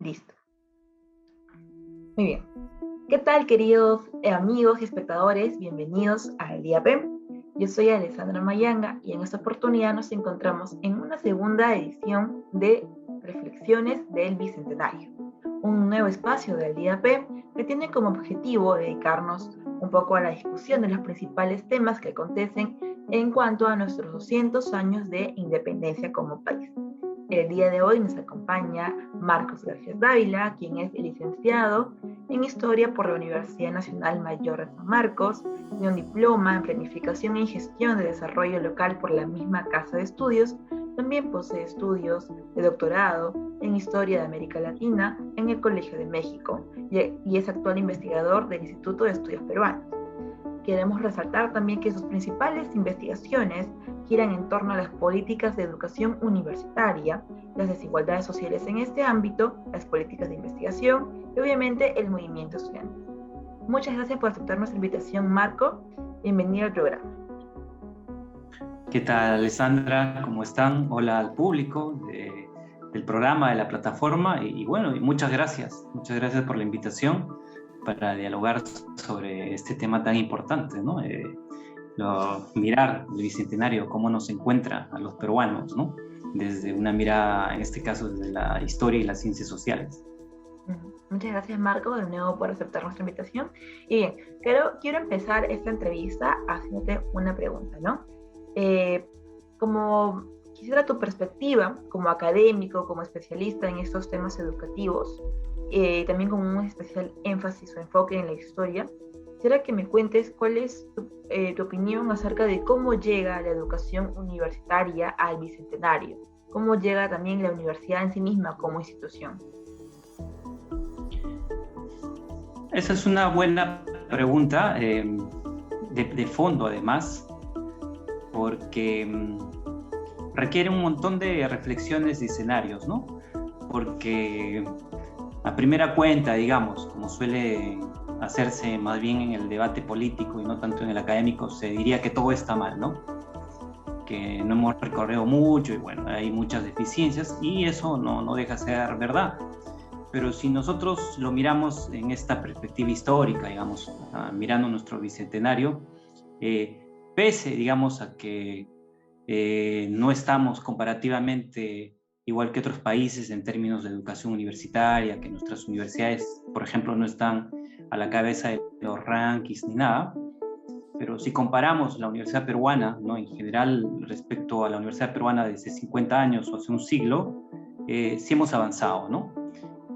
Listo. Muy bien. ¿Qué tal, queridos amigos y espectadores? Bienvenidos al Día P. Yo soy Alessandra Mayanga y en esta oportunidad nos encontramos en una segunda edición de Reflexiones del Bicentenario, un nuevo espacio del Día P que tiene como objetivo dedicarnos un poco a la discusión de los principales temas que acontecen en cuanto a nuestros 200 años de independencia como país. El día de hoy nos acompaña Marcos García Dávila, quien es licenciado en Historia por la Universidad Nacional Mayor de San Marcos, tiene un diploma en Planificación y Gestión de Desarrollo Local por la misma Casa de Estudios, también posee estudios de doctorado en Historia de América Latina en el Colegio de México y es actual investigador del Instituto de Estudios Peruanos. Queremos resaltar también que sus principales investigaciones giran en torno a las políticas de educación universitaria, las desigualdades sociales en este ámbito, las políticas de investigación y obviamente el movimiento estudiantil. Muchas gracias por aceptar nuestra invitación, Marco. Bienvenido al programa. ¿Qué tal, Alessandra? ¿Cómo están? Hola al público del programa, de la plataforma y bueno, muchas gracias. Muchas gracias por la invitación para dialogar sobre este tema tan importante, ¿no? Mirar el Bicentenario, cómo nos encuentra a los peruanos, ¿no? Desde una mirada, en este caso, desde la historia y las ciencias sociales. Muchas gracias, Marco, de nuevo por aceptar nuestra invitación. Y bien, quiero empezar esta entrevista haciéndote una pregunta, ¿no? Como quisiera tu perspectiva como académico, como especialista en estos temas educativos, también con un especial énfasis o enfoque en la historia, quisiera que me cuentes cuál es tu opinión acerca de cómo llega la educación universitaria al Bicentenario, cómo llega también la universidad en sí misma como institución. Esa es una buena pregunta, de fondo además, porque requiere un montón de reflexiones y escenarios, ¿no? Porque a primera cuenta, digamos, como suele hacerse más bien en el debate político y no tanto en el académico, se diría que todo está mal, ¿no? Que no hemos recorrido mucho y bueno, hay muchas deficiencias y eso no deja de ser verdad. Pero si nosotros lo miramos en esta perspectiva histórica, digamos, mirando nuestro bicentenario, pese, digamos, a que no estamos comparativamente igual que otros países en términos de educación universitaria, que nuestras universidades, por ejemplo, no están a la cabeza de los rankings ni nada, pero si comparamos la universidad peruana, ¿no? En general, respecto a la universidad peruana de hace 50 años o hace un siglo, sí hemos avanzado, ¿no?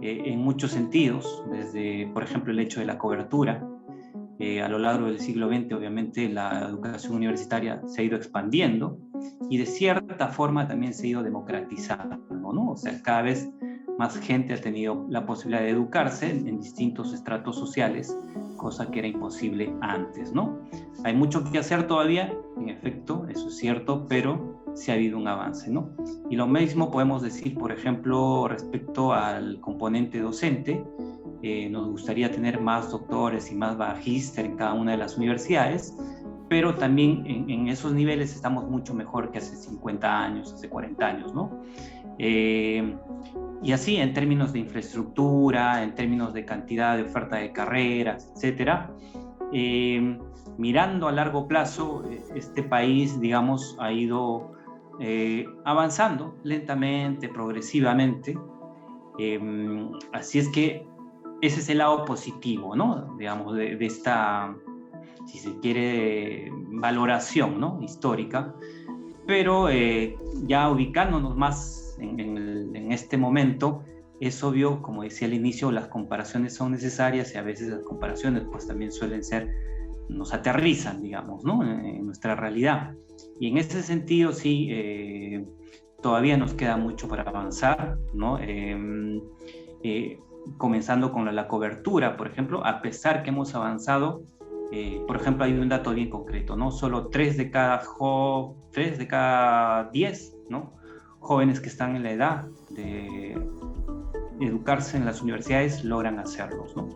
En muchos sentidos, desde, por ejemplo, el hecho de la cobertura. A lo largo del siglo XX, obviamente, la educación universitaria se ha ido expandiendo y de cierta forma también se ha ido democratizando, ¿no? O sea, cada vez más gente ha tenido la posibilidad de educarse en distintos estratos sociales, cosa que era imposible antes, ¿no? Hay mucho que hacer todavía, en efecto, eso es cierto, pero sí ha habido un avance, ¿no? Y lo mismo podemos decir, por ejemplo, respecto al componente docente. Nos gustaría tener más doctores y más magíster en cada una de las universidades, pero también en esos niveles estamos mucho mejor que hace 50 años, hace 40 años, ¿no? Y así, en términos de infraestructura, en términos de cantidad de oferta de carreras, etcétera, mirando a largo plazo, este país, digamos, ha ido avanzando lentamente, progresivamente. Así es que ese es el lado positivo, ¿no? Digamos, de esta, si se quiere, valoración, ¿no? Histórica. Pero ya ubicándonos más en este momento, es obvio, como decía al inicio, las comparaciones son necesarias y a veces las comparaciones pues también suelen ser, nos aterrizan, digamos, ¿no? En nuestra realidad. Y en ese sentido, sí, todavía nos queda mucho para avanzar, ¿no? Comenzando con la cobertura, por ejemplo, a pesar que hemos avanzado, por ejemplo, hay un dato bien concreto, ¿no? Solo 3 de cada 10, ¿no? Jóvenes que están en la edad de educarse en las universidades logran hacerlos, ¿no?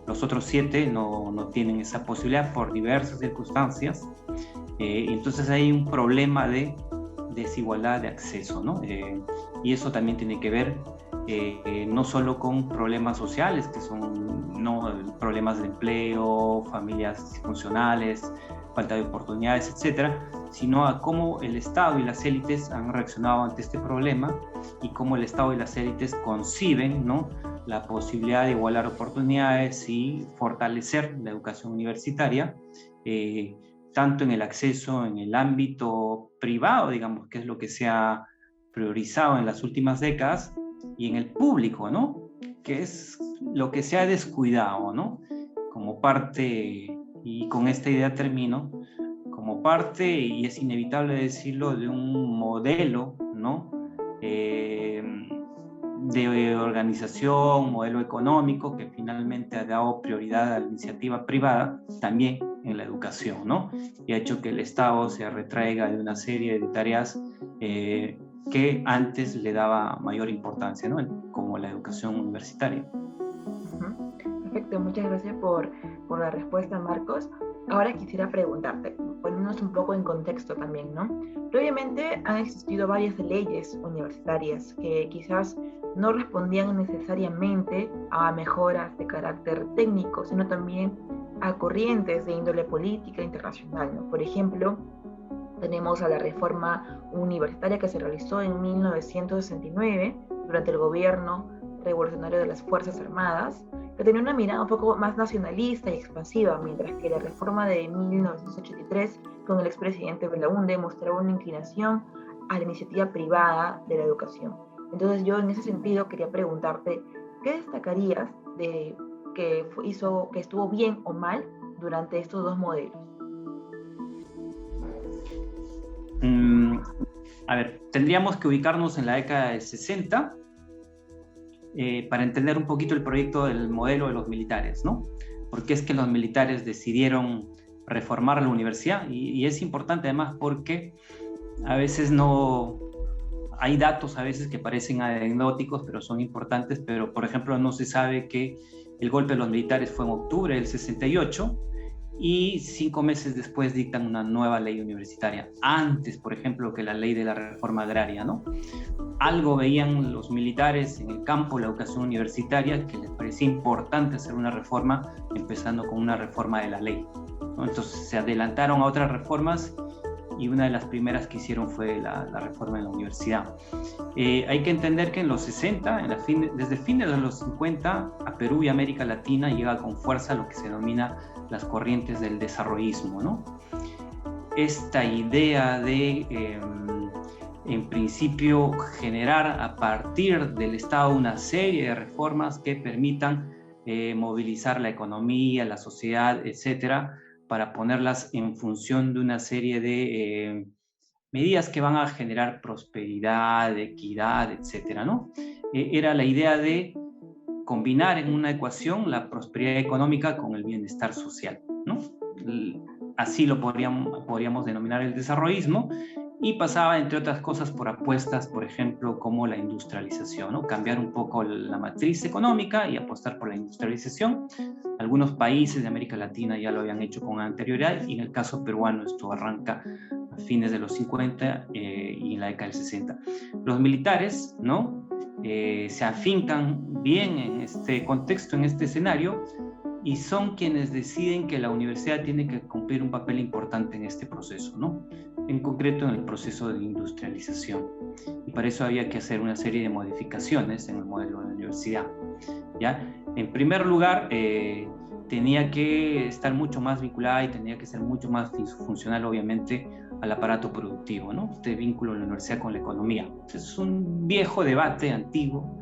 Los otros 7 no tienen esa posibilidad por diversas circunstancias. Entonces hay un problema de desigualdad de acceso, ¿no? Y eso también tiene que ver no solo con problemas sociales, que son, ¿no?, problemas de empleo, familias disfuncionales, falta de oportunidades, etcétera, sino a cómo el Estado y las élites han reaccionado ante este problema y cómo el Estado y las élites conciben, ¿no?, la posibilidad de igualar oportunidades y fortalecer la educación universitaria, tanto en el acceso en el ámbito privado, digamos, que es lo que se ha priorizado en las últimas décadas, y en el público, ¿no?, que es lo que se ha descuidado, ¿no?, como parte, y con esta idea termino, como parte, y es inevitable decirlo, de un modelo, ¿no?, de organización, modelo económico, que finalmente ha dado prioridad a la iniciativa privada, también en la educación, ¿no?, y ha hecho que el Estado se retraiga de una serie de tareas que antes le daba mayor importancia, ¿no?, como la educación universitaria. Perfecto, muchas gracias por la respuesta, Marcos. Ahora quisiera preguntarte, poniéndonos un poco en contexto también, ¿no? Previamente han existido varias leyes universitarias que quizás no respondían necesariamente a mejoras de carácter técnico, sino también a corrientes de índole política internacional, ¿no? Por ejemplo, tenemos a la reforma universitaria que se realizó en 1969 durante el gobierno revolucionario de las Fuerzas Armadas, que tenía una mirada un poco más nacionalista y expansiva, mientras que la reforma de 1983 con el expresidente Belaúnde mostraba una inclinación a la iniciativa privada de la educación. Entonces yo en ese sentido quería preguntarte, ¿qué destacarías de que estuvo bien o mal durante estos dos modelos? A ver, tendríamos que ubicarnos en la década del 60 para entender un poquito el proyecto del modelo de los militares, ¿no? Porque es que los militares decidieron reformar la universidad y es importante además porque a veces no... Hay datos a veces que parecen anecdóticos, pero son importantes, pero por ejemplo no se sabe que el golpe de los militares fue en octubre del 68 y 5 meses después dictan una nueva ley universitaria, antes, por ejemplo, que la ley de la reforma agraria, ¿no? Algo veían los militares en el campo de la educación universitaria que les parecía importante hacer una reforma, empezando con una reforma de la ley, ¿no? Entonces se adelantaron a otras reformas y una de las primeras que hicieron fue la reforma de la universidad. Hay que entender que en los 60, desde fines de los 50, a Perú y América Latina llega con fuerza lo que se denomina las corrientes del desarrollismo, ¿no? Esta idea de, en principio, generar a partir del Estado una serie de reformas que permitan movilizar la economía, la sociedad, etcétera, para ponerlas en función de una serie de medidas que van a generar prosperidad, equidad, etcétera, ¿no? Era la idea de combinar en una ecuación la prosperidad económica con el bienestar social, ¿no? Así lo podríamos denominar el desarrollismo, y pasaba, entre otras cosas, por apuestas, por ejemplo, como la industrialización, ¿no? Cambiar un poco la matriz económica y apostar por la industrialización. Algunos países de América Latina ya lo habían hecho con anterioridad, y en el caso peruano esto arranca a fines de los 50 y en la década del 60. Los militares, ¿no?, se afincan bien en este contexto, en este escenario, y son quienes deciden que la universidad tiene que cumplir un papel importante en este proceso, ¿no?, en concreto en el proceso de industrialización. Y para eso había que hacer una serie de modificaciones en el modelo de la universidad, ¿ya? En primer lugar, tenía que estar mucho más vinculada y tenía que ser mucho más funcional, obviamente, al aparato productivo, ¿no? Este vínculo de la universidad con la economía. Es un viejo debate antiguo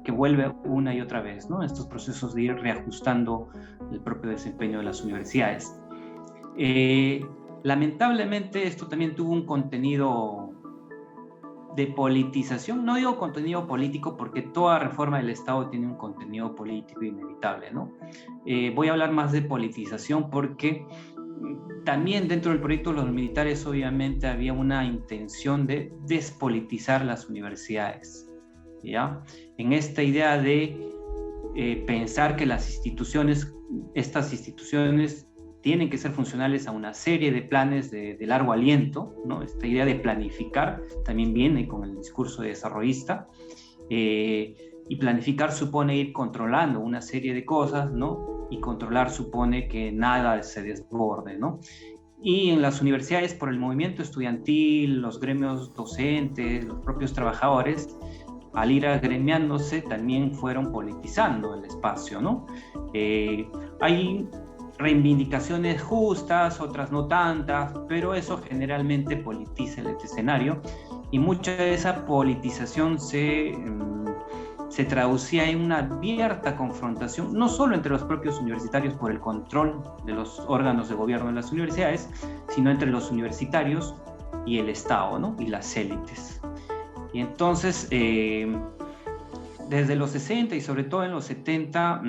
que vuelve una y otra vez, ¿no? Estos procesos de ir reajustando el propio desempeño de las universidades. Lamentablemente esto también tuvo un contenido de politización. No digo contenido político porque toda reforma del Estado tiene un contenido político inevitable, ¿no? Voy a hablar más de politización porque también dentro del proyecto de los militares obviamente había una intención de despolitizar las universidades, ¿ya? En esta idea de pensar que estas instituciones tienen que ser funcionales a una serie de planes de largo aliento, ¿no? Esta idea de planificar también viene con el discurso desarrollista, Y planificar supone ir controlando una serie de cosas, ¿no? Y controlar supone que nada se desborde, ¿no? Y en las universidades, por el movimiento estudiantil, los gremios docentes, los propios trabajadores, al ir agremiándose, también fueron politizando el espacio, ¿no? Hay reivindicaciones justas, otras no tantas, pero eso generalmente politiza el escenario, y mucha de esa politización se traducía en una abierta confrontación, no solo entre los propios universitarios por el control de los órganos de gobierno de las universidades, sino entre los universitarios y el Estado, ¿no? Y las élites. Y entonces, desde los 60 y sobre todo en los 70,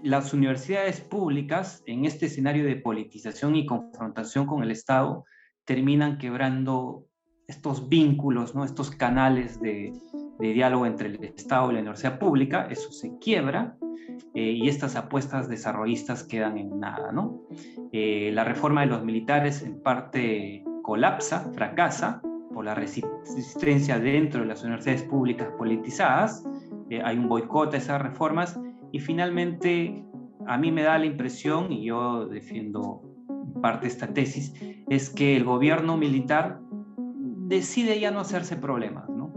las universidades públicas, en este escenario de politización y confrontación con el Estado, terminan quebrando estos vínculos, ¿no? Estos canales de diálogo entre el Estado y la universidad pública. Eso se quiebra, y estas apuestas desarrollistas quedan en nada, ¿no? La reforma de los militares en parte colapsa, fracasa, por la resistencia dentro de las universidades públicas politizadas. Hay un boicot a esas reformas, y finalmente a mí me da la impresión, y yo defiendo en parte esta tesis, es que el gobierno militar decide ya no hacerse problemas, ¿no?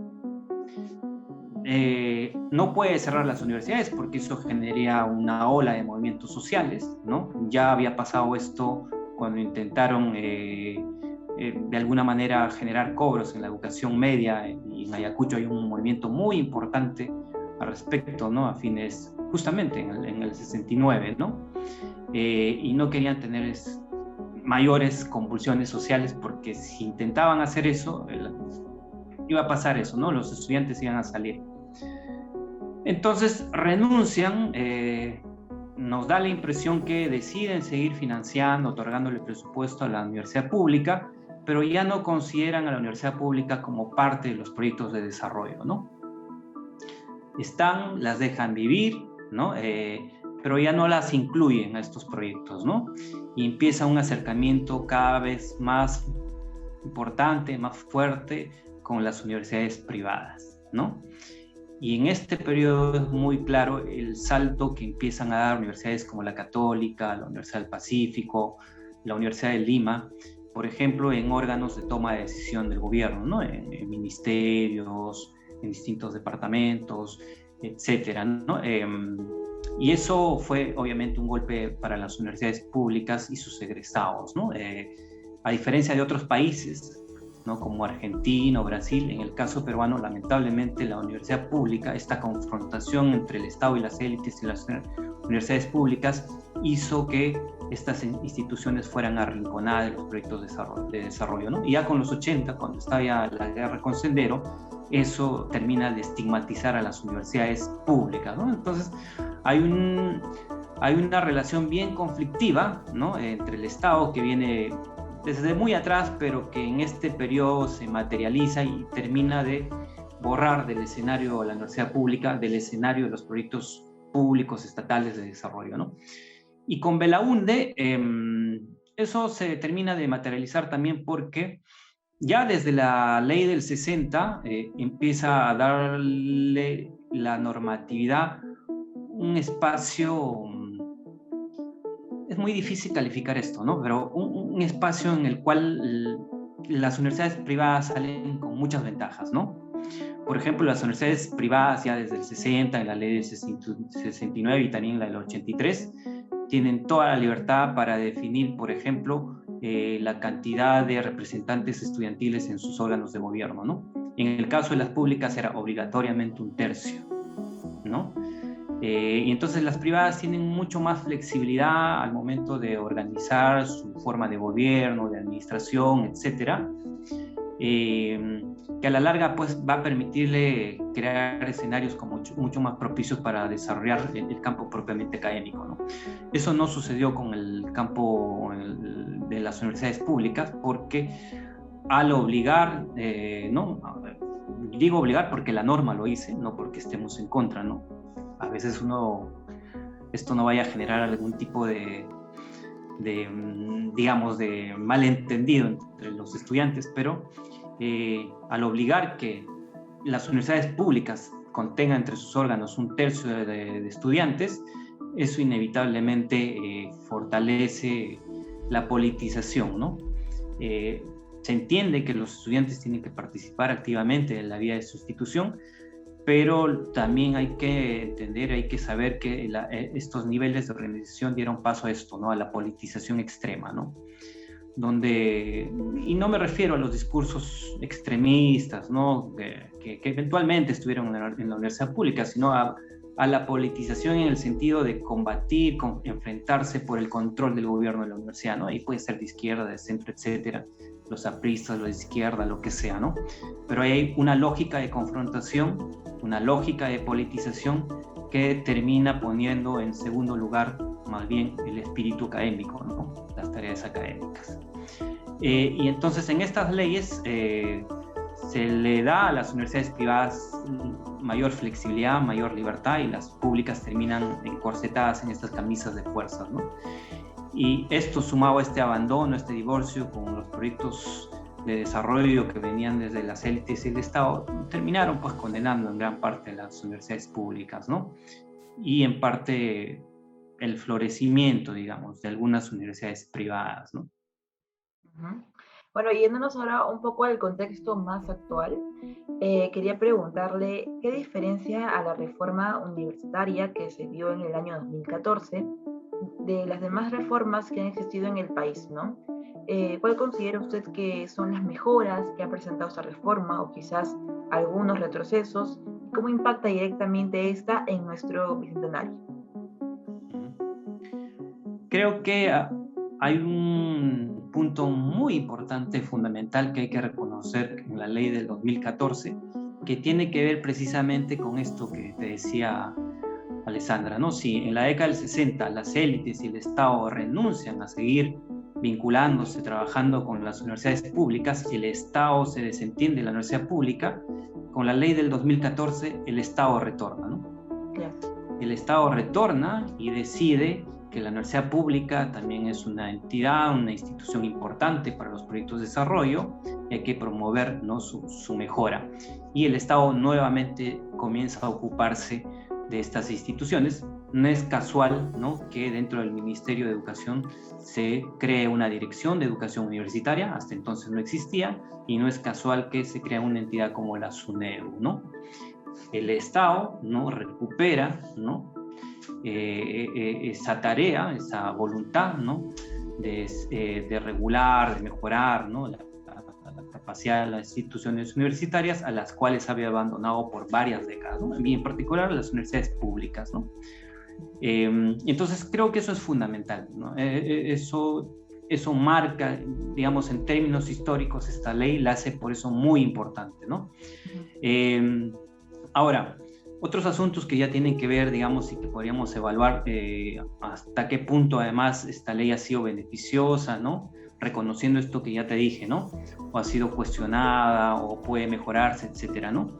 No puede cerrar las universidades porque eso generaría una ola de movimientos sociales, ¿no? Ya había pasado esto cuando intentaron de alguna manera generar cobros en la educación media, y en Ayacucho hay un movimiento muy importante al respecto, ¿no? A fines, justamente en el 69, ¿no? Y no querían tener mayores convulsiones sociales, porque si intentaban hacer eso, iba a pasar eso, ¿no? Los estudiantes iban a salir. Entonces renuncian, nos da la impresión que deciden seguir financiando, otorgándole presupuesto a la universidad pública, pero ya no consideran a la universidad pública como parte de los proyectos de desarrollo, ¿no? Las dejan vivir, ¿no? Pero ya no las incluyen a estos proyectos, ¿no? Y empieza un acercamiento cada vez más importante, más fuerte con las universidades privadas, ¿no? Y en este periodo es muy claro el salto que empiezan a dar universidades como la Católica, la Universidad del Pacífico, la Universidad de Lima, por ejemplo, en órganos de toma de decisión del gobierno, ¿no? En ministerios, en distintos departamentos, etcétera, ¿no? Y eso fue obviamente un golpe para las universidades públicas y sus egresados, ¿no? A diferencia de otros países, ¿no? Como Argentina o Brasil, en el caso peruano, lamentablemente la universidad pública, esta confrontación entre el Estado y las élites y las universidades públicas, hizo que estas instituciones fueran arrinconadas de los proyectos de desarrollo, ¿no? Y ya con los 80, cuando estalla la guerra con Sendero, eso termina de estigmatizar a las universidades públicas, ¿no? Entonces hay una relación bien conflictiva, ¿no? Entre el Estado, que viene desde muy atrás, pero que en este periodo se materializa y termina de borrar del escenario la universidad pública, del escenario de los proyectos públicos estatales de desarrollo, ¿no? Y con Belaunde eso se termina de materializar también, porque ya desde la ley del 60 empieza a darle la normatividad un espacio, es muy difícil calificar esto, ¿no? Pero un espacio en el cual las universidades privadas salen con muchas ventajas, ¿no? Por ejemplo, las universidades privadas ya desde el 60, en la ley del 69 y también la del 83, tienen toda la libertad para definir, por ejemplo, la cantidad de representantes estudiantiles en sus órganos de gobierno, ¿no? En el caso de las públicas era obligatoriamente 1/3, ¿no? Y entonces las privadas tienen mucho más flexibilidad al momento de organizar su forma de gobierno, de administración, etcétera, que a la larga pues va a permitirle crear escenarios como mucho más propicios para desarrollar el campo propiamente académico, ¿no? Eso no sucedió con el campo de las universidades públicas, porque al obligar, ¿no? Digo obligar porque la norma lo dice, no porque estemos en contra, ¿no? A veces esto no vaya a generar algún tipo digamos, de malentendido entre los estudiantes, pero al obligar que las universidades públicas contenga entre sus órganos un tercio de estudiantes, eso inevitablemente fortalece la politización, ¿no? Se entiende que los estudiantes tienen que participar activamente en la vida de su institución, pero también hay que entender, hay que saber que estos niveles de organización dieron paso a esto, ¿no? A la politización extrema, ¿no? Y no me refiero a los discursos extremistas, ¿no? que eventualmente estuvieron en la universidad pública, sino a la politización en el sentido de combatir, enfrentarse por el control del gobierno de la universidad, ¿no? Ahí puede ser de izquierda, de centro, etcétera, los apristas, los de izquierda, lo que sea, ¿no? Pero hay una lógica de confrontación, una lógica de politización que termina poniendo en segundo lugar más bien el espíritu académico, ¿no? Las tareas académicas. Y entonces en estas leyes se le da a las universidades privadas mayor flexibilidad, mayor libertad, y las públicas terminan encorsetadas en estas camisas de fuerzas, ¿no? Y esto, sumado a este abandono, este divorcio con los proyectos de desarrollo que venían desde las élites y el Estado, terminaron pues condenando en gran parte a las universidades públicas, ¿no? Y en parte el florecimiento, digamos, de algunas universidades privadas, ¿no? Bueno, yéndonos ahora un poco al contexto más actual, quería preguntarle qué diferencia a la reforma universitaria que se dio en el año 2014 de las demás reformas que han existido en el país, ¿no? ¿Cuál considera usted que son las mejoras que ha presentado esta reforma, o quizás algunos retrocesos? ¿Cómo impacta directamente esta en nuestro bicentenario? Creo que hay un punto muy importante, fundamental, que hay que reconocer en la ley del 2014, que tiene que ver precisamente con esto que te decía Alessandra, ¿no? Si en la década del 60 las élites y el Estado renuncian a seguir vinculándose, trabajando con las universidades públicas, y el Estado se desentiende de la universidad pública, con la ley del 2014 el Estado retorna, ¿no? Claro. El Estado retorna y decide que la universidad pública también es una entidad, una institución importante para los proyectos de desarrollo, y hay que promover, ¿no?, su mejora. Y el Estado nuevamente comienza a ocuparse de estas instituciones. No es casual, ¿no?, que dentro del Ministerio de Educación se cree una dirección de educación universitaria, hasta entonces no existía, y no es casual que se crea una entidad como la SUNEDU, ¿no? El Estado, ¿no?, recupera, ¿no?, esa tarea, esa voluntad, ¿no?, de regular, de mejorar, ¿no?, la capacidad de las instituciones universitarias, a las cuales había abandonado por varias décadas, ¿no?, y en particular las universidades públicas, ¿no? Entonces creo que eso es fundamental, ¿no? Eso marca, digamos, en términos históricos, esta ley la hace por eso muy importante, ¿no? Ahora, otros asuntos que ya tienen que ver, digamos, y que podríamos evaluar hasta qué punto además esta ley ha sido beneficiosa, ¿no?, reconociendo esto que ya te dije, ¿no?, o ha sido cuestionada o puede mejorarse, etcétera, ¿no?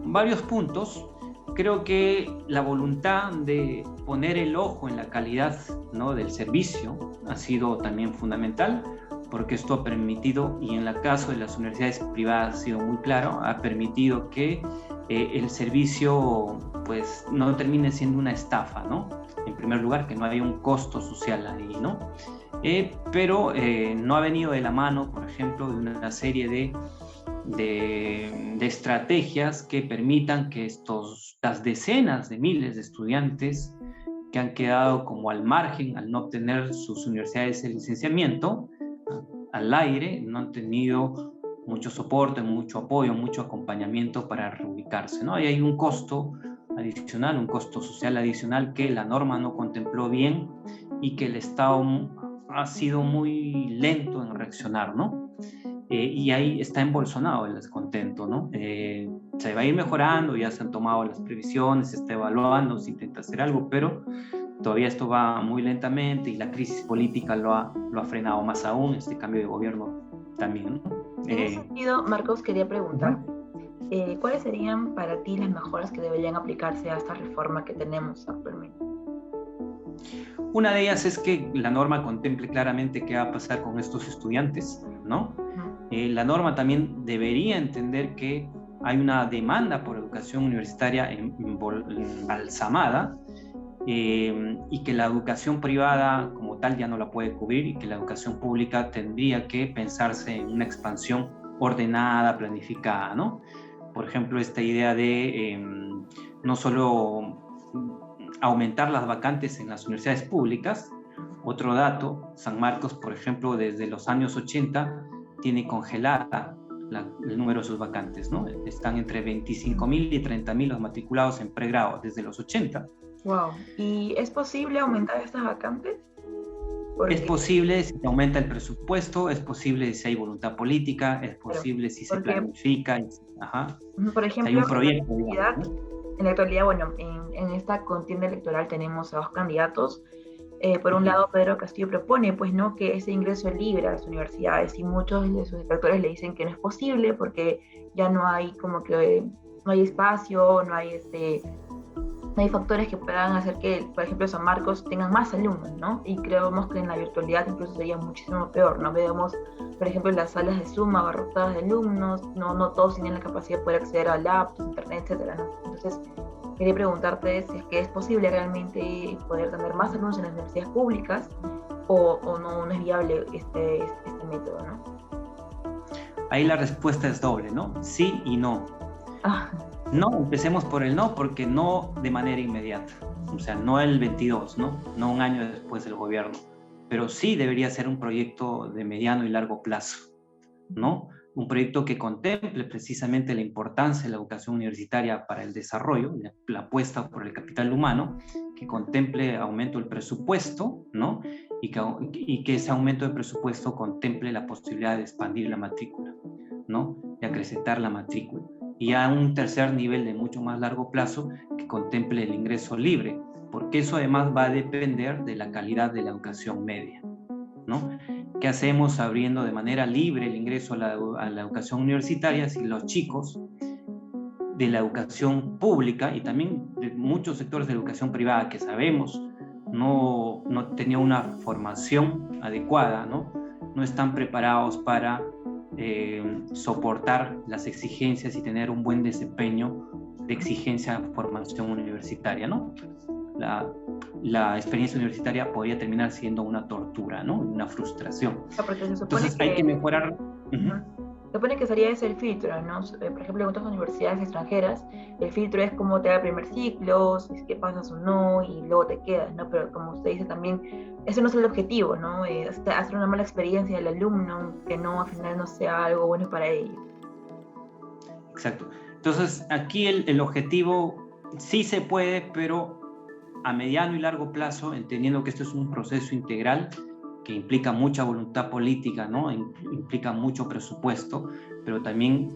Varios puntos. Creo que la voluntad de poner el ojo en la calidad, ¿no?, del servicio ha sido también fundamental, porque esto ha permitido, y en el caso de las universidades privadas ha sido muy claro, ha permitido que el servicio pues no termine siendo una estafa, ¿no? En primer lugar, que no haya un costo social ahí, ¿no? Pero no ha venido de la mano, por ejemplo, de una serie de estrategias que permitan que las decenas de miles de estudiantes que han quedado como al margen al no obtener sus universidades de licenciamiento al aire, no han tenido mucho soporte, mucho apoyo, mucho acompañamiento para reubicarse, ¿no? Ahí hay un costo adicional, un costo social adicional que la norma no contempló bien y que el Estado ha sido muy lento en reaccionar, ¿no? Y ahí está embolsonado el descontento, ¿no? Se va a ir mejorando, ya se han tomado las previsiones, se está evaluando, se intenta hacer algo, pero todavía esto va muy lentamente, y la crisis política lo ha frenado más aún, este cambio de gobierno también, ¿no? En ese sentido, Marcos, quería preguntar, ¿cuáles serían para ti las mejoras que deberían aplicarse a esta reforma que tenemos actualmente? Una de ellas es que la norma contemple claramente qué va a pasar con estos estudiantes, ¿no? La norma también debería entender que hay una demanda por educación universitaria embalsamada, y que la educación privada como tal ya no la puede cubrir, y que la educación pública tendría que pensarse en una expansión ordenada, planificada, ¿no? Por ejemplo, esta idea de no solo aumentar las vacantes en las universidades públicas. Otro dato, San Marcos, por ejemplo, desde los años 80 tiene congelada el número de sus vacantes, ¿no? Están entre 25.000 y 30.000 los matriculados en pregrado desde los 80. Wow. ¿Y es posible aumentar estas vacantes? Es posible si se aumenta el presupuesto, es posible si hay voluntad política, es posible si se planifica. Ajá. Por ejemplo, si hay un proyecto, en la actualidad, bueno, en esta contienda electoral tenemos a dos candidatos. Por un lado, Pedro Castillo propone, pues, ¿no?, que ese ingreso libre a las universidades, y muchos de sus detractores le dicen que no es posible porque ya no hay como que no hay espacio, no hay factores que puedan hacer que, por ejemplo, San Marcos tengan más alumnos, ¿no? Y creemos que en la virtualidad incluso sería muchísimo peor, ¿no? Vemos, por ejemplo, las salas de Zoom abarrotadas de alumnos, no todos tienen la capacidad de poder acceder a laptops, internet, etcétera, ¿no? Entonces, quería preguntarte si es que es posible realmente poder tener más alumnos en las universidades públicas, o no es viable este método, ¿no? Ahí la respuesta es doble, ¿no? Sí y no. No, empecemos por el no, porque no de manera inmediata. O sea, no el 22, ¿no? No un año después del gobierno. Pero sí debería ser un proyecto de mediano y largo plazo, ¿no? Un proyecto que contemple precisamente la importancia de la educación universitaria para el desarrollo, la apuesta por el capital humano, que contemple aumento del presupuesto, ¿no? Y que ese aumento de presupuesto contemple la posibilidad de expandir la matrícula, ¿no? De acrecentar la matrícula. Y a un tercer nivel de mucho más largo plazo que contemple el ingreso libre, porque eso además va a depender de la calidad de la educación media, ¿no? ¿Qué hacemos abriendo de manera libre el ingreso a la educación universitaria si los chicos de la educación pública y también de muchos sectores de educación privada que sabemos no tenían una formación adecuada, no están preparados para soportar las exigencias y tener un buen desempeño de exigencia de formación universitaria, ¿no? La experiencia universitaria podría terminar siendo una tortura, ¿no? Una frustración. Entonces hay que mejorar. Se supone que sería ese el filtro, ¿no? Por ejemplo, en otras universidades extranjeras, el filtro es cómo te da el primer ciclo, si es que pasas o no, y luego te quedas, ¿no? Pero como usted dice también, ese no es el objetivo, ¿no? Hacer una mala experiencia del alumno, que no, al final no sea algo bueno para ellos. Exacto. Entonces, aquí el objetivo sí se puede, pero a mediano y largo plazo, entendiendo que esto es un proceso integral que implica mucha voluntad política, ¿no? Implica mucho presupuesto, pero también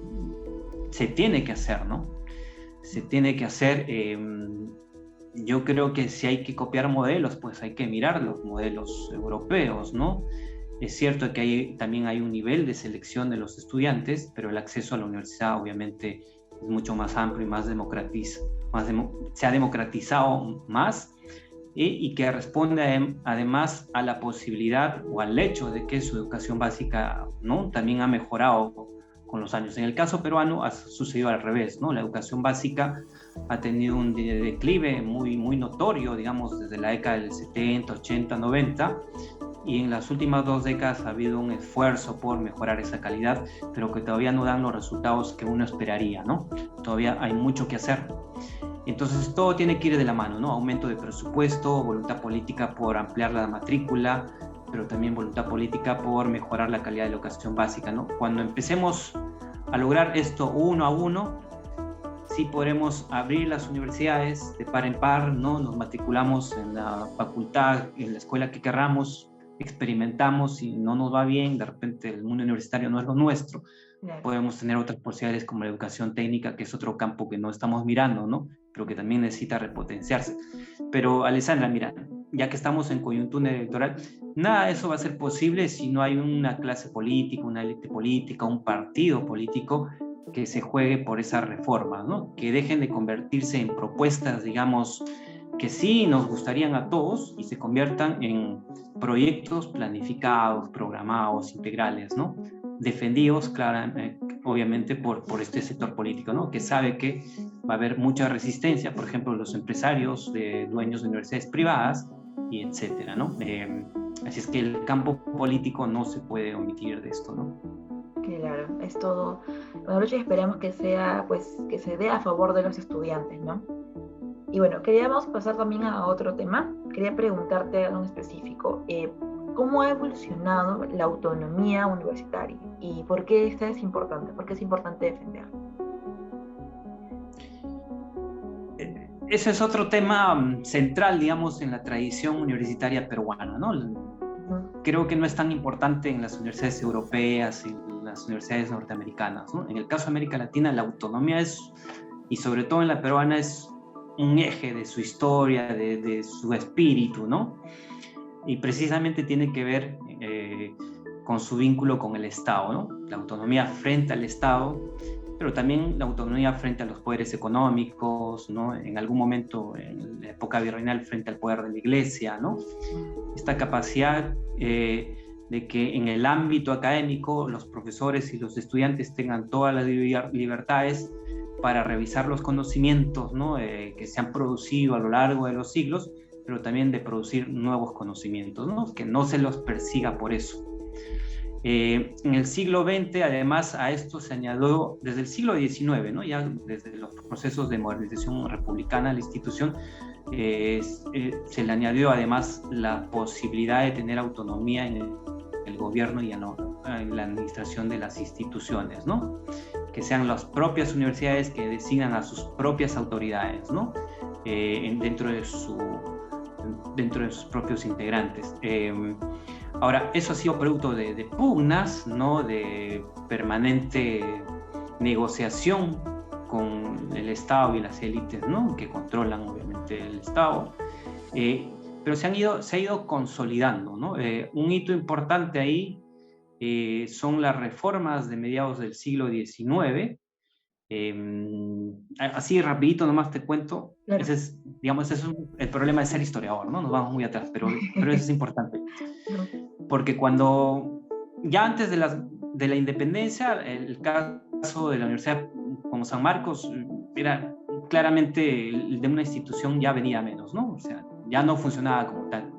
se tiene que hacer, ¿no? Se tiene que hacer. Yo creo que si hay que copiar modelos, pues hay que mirar los modelos europeos, ¿no? Es cierto que también hay un nivel de selección de los estudiantes, pero el acceso a la universidad obviamente es mucho más amplio y más se ha democratizado más, y que responde además a la posibilidad o al hecho de que su educación básica, ¿no?, también ha mejorado con los años. En el caso peruano ha sucedido al revés, ¿no? La educación básica ha tenido un declive muy, muy notorio, digamos, desde la década del 70, 80, 90, y en las últimas 2 décadas ha habido un esfuerzo por mejorar esa calidad, pero que todavía no dan los resultados que uno esperaría, ¿no? Todavía hay mucho que hacer. Entonces todo tiene que ir de la mano, ¿no? Aumento de presupuesto, voluntad política por ampliar la matrícula, pero también voluntad política por mejorar la calidad de la educación básica, ¿no? Cuando empecemos a lograr esto uno a uno, sí podremos abrir las universidades de par en par, ¿no? Nos matriculamos en la facultad, en la escuela que querramos, experimentamos y no nos va bien, de repente el mundo universitario no es lo nuestro. Claro. Podemos tener otras posibilidades como la educación técnica, que es otro campo que no estamos mirando, ¿no? Pero que también necesita repotenciarse. Pero, Alessandra, mira, ya que estamos en coyuntura electoral, nada de eso va a ser posible si no hay una clase política, una élite política, un partido político que se juegue por esas reformas, ¿no? Que dejen de convertirse en propuestas, digamos, que sí nos gustarían a todos y se conviertan en proyectos planificados, programados, integrales, ¿no? Defendidos, obviamente por este sector político, ¿no? Que sabe que va a haber mucha resistencia, por ejemplo, los empresarios, dueños de universidades privadas, y etcétera, ¿no? Así es que el campo político no se puede omitir de esto, ¿no? Claro, es todo una lucha y esperemos que sea, pues, que se dé a favor de los estudiantes, ¿no? Y bueno, queríamos pasar también a otro tema. Quería preguntarte algo en específico. ¿Cómo ha evolucionado la autonomía universitaria? ¿Y por qué esta es importante? ¿Por qué es importante defenderla? Ese es otro tema central, digamos, en la tradición universitaria peruana, ¿no? Creo que no es tan importante en las universidades europeas y en las universidades norteamericanas, ¿no? En el caso de América Latina, la autonomía es, y sobre todo en la peruana, es un eje de su historia, de su espíritu, ¿no? Y precisamente tiene que ver con su vínculo con el Estado, ¿no? La autonomía frente al Estado, pero también la autonomía frente a los poderes económicos, ¿no? En algún momento, en la época virreinal, frente al poder de la Iglesia, ¿no? Esta capacidad de que en el ámbito académico los profesores y los estudiantes tengan todas las libertades para revisar los conocimientos, ¿no? Que se han producido a lo largo de los siglos, pero también de producir nuevos conocimientos, ¿no? Que no se los persiga por eso. En el siglo XX, además, a esto se añadió, desde el siglo XIX, ¿no? Ya desde los procesos de modernización republicana a la institución, se le añadió además la posibilidad de tener autonomía en el gobierno y en la administración de las instituciones, ¿no? Que sean las propias universidades que designan a sus propias autoridades, ¿no? Dentro de sus propios integrantes. Ahora, eso ha sido producto de pugnas, ¿no? De permanente negociación con el Estado y las élites, ¿no? Que controlan obviamente el Estado, pero se ha ido consolidando, ¿no? Un hito importante ahí son las reformas de mediados del siglo XIX. Así rapidito nomás te cuento, Claro. ese es, digamos, ese es el problema de ser historiador, ¿no? Nos vamos muy atrás, pero eso es importante, porque cuando, ya antes de la independencia, el caso de la Universidad como San Marcos era claramente de una institución ya venida a menos, ¿no? O sea, ya no funcionaba como tal.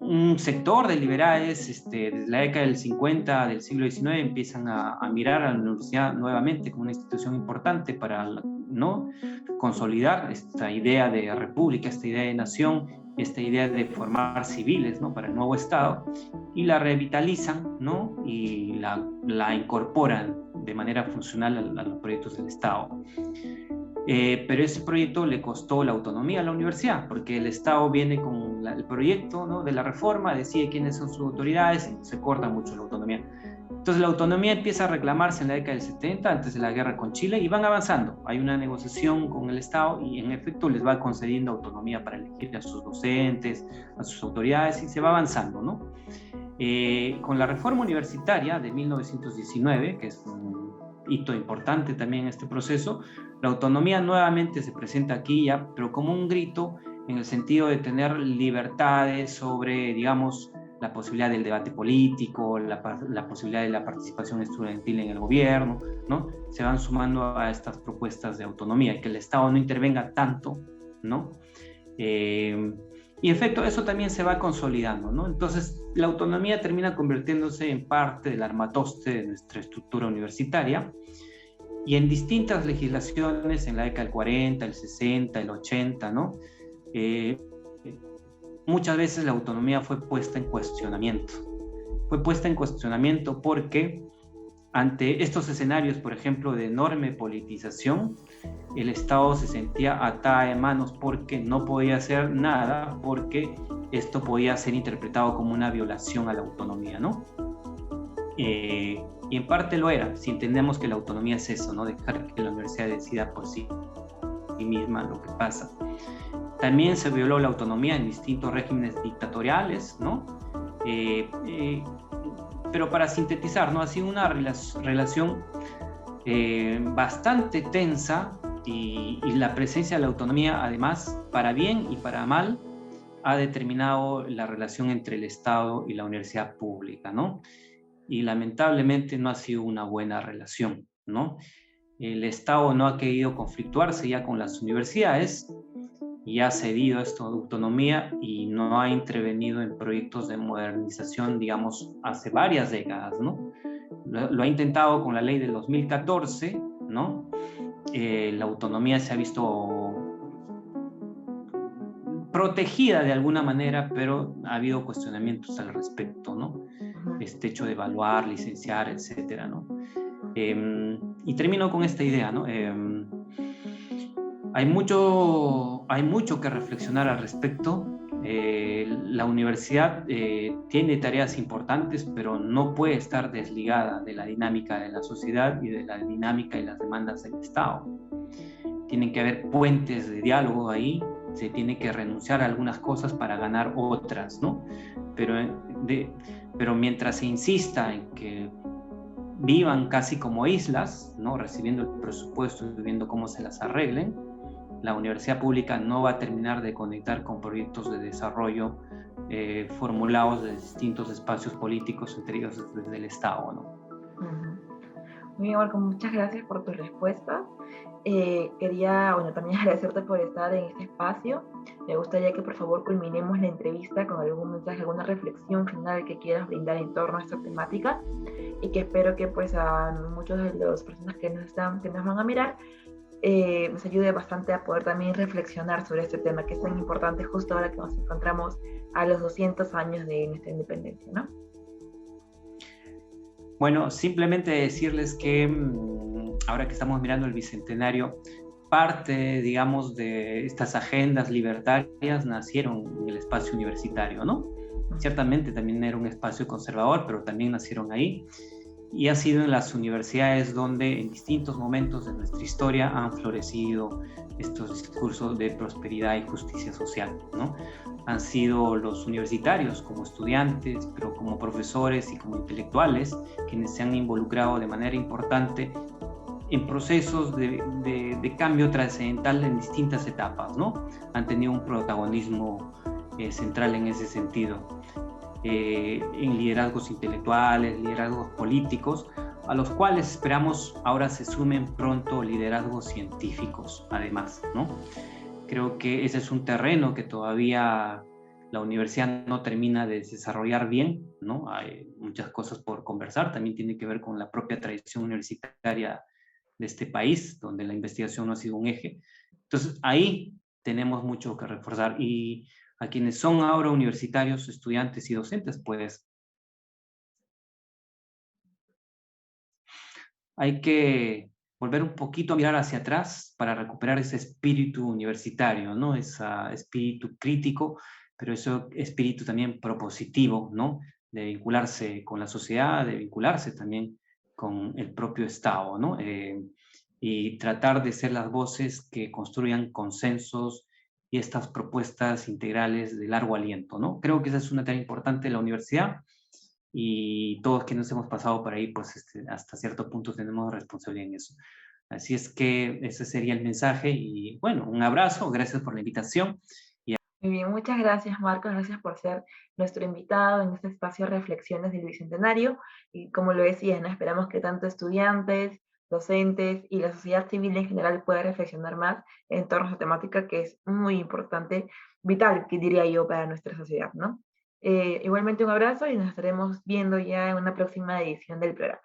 Un sector de liberales desde la década del 50 del siglo XIX empiezan a mirar a la universidad nuevamente como una institución importante para, ¿no?, consolidar esta idea de república, esta idea de nación, esta idea de formar civiles, ¿no?, para el nuevo Estado, y la revitalizan, ¿no?, y la incorporan de manera funcional a los proyectos del Estado. Pero ese proyecto le costó la autonomía a la universidad, porque el Estado viene con el proyecto, ¿no?, de la reforma, decide quiénes son sus autoridades y se corta mucho la autonomía. Entonces la autonomía empieza a reclamarse en la década del 70, antes de la guerra con Chile, y van avanzando. Hay una negociación con el Estado y en efecto les va concediendo autonomía para elegir a sus docentes, a sus autoridades, y se va avanzando, ¿no? Con la reforma universitaria de 1919, que es un hito importante también en este proceso, la autonomía nuevamente se presenta aquí ya, pero como un grito en el sentido de tener libertades sobre, digamos, la posibilidad del debate político, la posibilidad de la participación estudiantil en el gobierno, ¿no? Se van sumando a estas propuestas de autonomía y que el Estado no intervenga tanto, ¿no? Y en efecto, eso también se va consolidando, ¿no? Entonces, la autonomía termina convirtiéndose en parte del armatoste de nuestra estructura universitaria, y en distintas legislaciones, en la década del 40, el 60, el 80, ¿no? Muchas veces la autonomía fue puesta en cuestionamiento. Fue puesta en cuestionamiento porque ante estos escenarios, por ejemplo, de enorme politización, el Estado se sentía atado de manos porque no podía hacer nada, porque esto podía ser interpretado como una violación a la autonomía, ¿no? Y en parte lo era, si entendemos que la autonomía es eso, ¿no? Dejar que la universidad decida por sí misma lo que pasa. También se violó la autonomía en distintos regímenes dictatoriales, ¿no? Pero para sintetizar, ¿no?, ha sido una relación bastante tensa, y la presencia de la autonomía, además, para bien y para mal, ha determinado la relación entre el Estado y la universidad pública, ¿no? y lamentablemente no ha sido una buena relación, ¿no? El Estado no ha querido conflictuarse ya con las universidades y ha cedido esta autonomía y no ha intervenido en proyectos de modernización, digamos, hace varias décadas, ¿no? Lo ha intentado con la ley del 2014, ¿no? La autonomía se ha visto protegida de alguna manera, pero ha habido cuestionamientos al respecto, ¿no? Este hecho de evaluar, licenciar, etcétera, ¿no? Y termino con esta idea, ¿no? Hay mucho que reflexionar al respecto. La universidad tiene tareas importantes, pero no puede estar desligada de la dinámica de la sociedad y de la dinámica y las demandas del Estado. Tienen que haber puentes de diálogo ahí, se tiene que renunciar a algunas cosas para ganar otras, ¿no? Pero mientras se insista en que vivan casi como islas, ¿no? Recibiendo el presupuesto y viendo cómo se las arreglen, la universidad pública no va a terminar de conectar con proyectos de desarrollo formulados de distintos espacios políticos, entre ellos desde el Estado, ¿no? Muy bien, Marco, muchas gracias por tu respuesta. Quería, bueno, también agradecerte por estar en este espacio. Me gustaría que por favor culminemos la entrevista con algún mensaje, alguna reflexión final que quieras brindar en torno a esta temática, y que espero que pues a muchos de las personas que nos van a mirar nos ayude bastante a poder también reflexionar sobre este tema que es tan importante justo ahora que nos encontramos a los 200 años de nuestra independencia, ¿no? Bueno, simplemente decirles que ahora que estamos mirando el Bicentenario, parte, digamos, de estas agendas libertarias nacieron en el espacio universitario, ¿no? Ciertamente también era un espacio conservador, pero también nacieron ahí. Y ha sido en las universidades donde en distintos momentos de nuestra historia han florecido estos discursos de prosperidad y justicia social, ¿no? Han sido los universitarios como estudiantes, pero como profesores y como intelectuales, quienes se han involucrado de manera importante en procesos de cambio trascendental en distintas etapas, ¿no? Han tenido un protagonismo central en ese sentido. En liderazgos intelectuales, liderazgos políticos, a los cuales esperamos ahora se sumen pronto liderazgos científicos, además, ¿no? Creo que ese es un terreno que todavía la universidad no termina de desarrollar bien, ¿no? Hay muchas cosas por conversar, también tiene que ver con la propia tradición universitaria de este país, donde la investigación no ha sido un eje. Entonces, ahí tenemos mucho que reforzar. Y a quienes son ahora universitarios, estudiantes y docentes, pues hay que volver un poquito a mirar hacia atrás para recuperar ese espíritu universitario, ¿no? Ese espíritu crítico, pero ese espíritu también propositivo, ¿no? De vincularse con la sociedad, de vincularse también con el propio Estado, ¿no? Y tratar de ser las voces que construyan consensos y estas propuestas integrales de largo aliento, ¿no? Creo que esa es una tarea importante de la universidad y todos quienes hemos pasado por ahí, pues hasta cierto punto tenemos responsabilidad en eso. Así es que ese sería el mensaje y bueno, un abrazo, gracias por la invitación. Muy bien, muchas gracias Marcos, gracias por ser nuestro invitado en este espacio de reflexiones del Bicentenario. Y como lo decía, ¿no? Esperamos que tanto estudiantes, docentes y la sociedad civil en general pueda reflexionar más en torno a esta temática que es muy importante, vital, que diría yo, para nuestra sociedad, ¿no? Igualmente un abrazo y nos estaremos viendo ya en una próxima edición del programa.